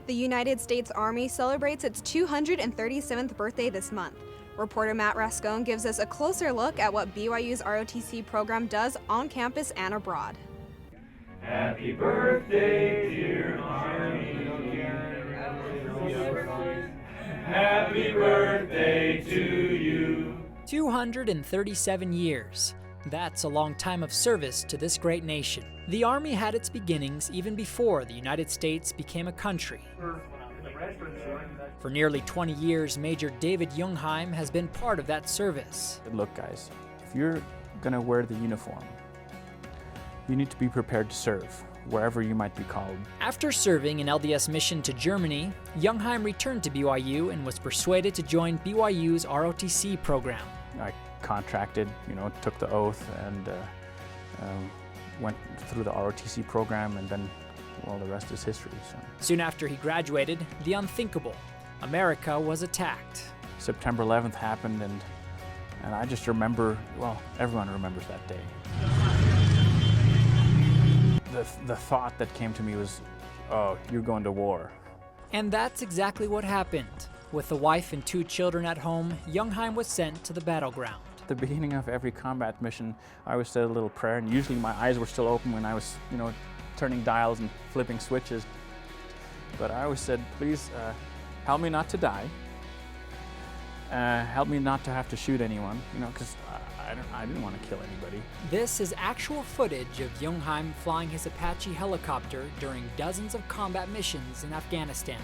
The United States Army celebrates its 237th birthday this month. Reporter Matt Rascone gives us a closer look at what BYU's ROTC program does on campus and abroad. Happy birthday, dear Army. Happy birthday to you. 237 years. That's a long time of service to this great nation. The Army had its beginnings even before the United States became a country. For nearly 20 years, Major David Jungheim has been part of that service. Look, guys, if you're gonna wear the uniform, you need to be prepared to serve, wherever you might be called. After serving an LDS mission to Germany, Jungheim returned to BYU and was persuaded to join BYU's ROTC program. I contracted, took the oath and went through the ROTC program, and then, well, the rest is history. So. Soon after he graduated, the unthinkable. America was attacked. September 11th happened, and I just remember, well, everyone remembers that day. The thought that came to me was, oh, you're going to war. And that's exactly what happened. With a wife and 2 children at home, Jungheim was sent to the battleground. At the beginning of every combat mission, I always said a little prayer, and usually my eyes were still open when I was, turning dials and flipping switches. But I always said, please help me not to die. Help me not to have to shoot anyone, because I didn't want to kill anybody. This is actual footage of Jungheim flying his Apache helicopter during dozens of combat missions in Afghanistan.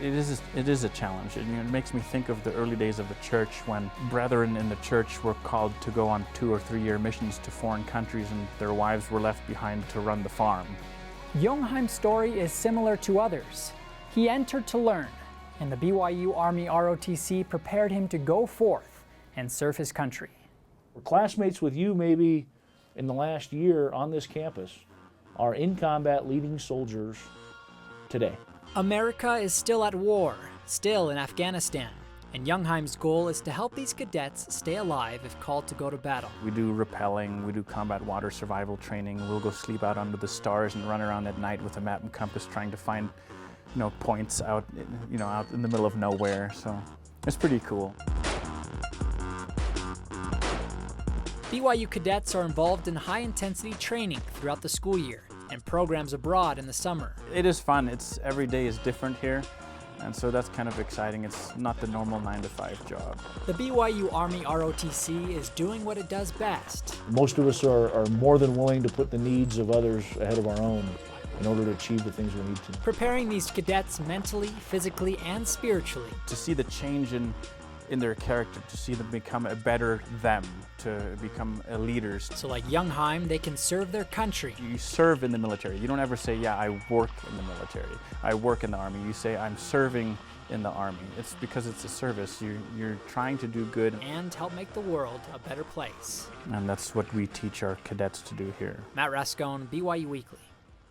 It is a challenge. It makes me think of the early days of the church, when brethren in the church were called to go on 2- or 3-year missions to foreign countries, and their wives were left behind to run the farm. Jungheim's story is similar to others. He entered to learn, and the BYU Army ROTC prepared him to go forth and serve his country. Classmates with you maybe in the last year on this campus are in combat leading soldiers today. America is still at war, still in Afghanistan, and Jungheim's goal is to help these cadets stay alive if called to go to battle. We do rappelling, we do combat water survival training. We'll go sleep out under the stars and run around at night with a map and compass trying to find, points out, out in the middle of nowhere. So it's pretty cool. BYU cadets are involved in high-intensity training throughout the school year and programs abroad in the summer. It is fun. Every day is different here, and so that's kind of exciting. It's not the normal 9-to-5 job. The BYU Army ROTC is doing what it does best. Most of us are more than willing to put the needs of others ahead of our own in order to achieve the things we need to. Preparing these cadets mentally, physically, and spiritually. To see the change in their character, to see them become a better them, to become leaders. So like Jungheim, they can serve their country. You serve in the military. You don't ever say, yeah, I work in the military. I work in the Army. You say, I'm serving in the Army. It's because it's a service. You're trying to do good. And help make the world a better place. And that's what we teach our cadets to do here. Matt Rascone, BYU Weekly.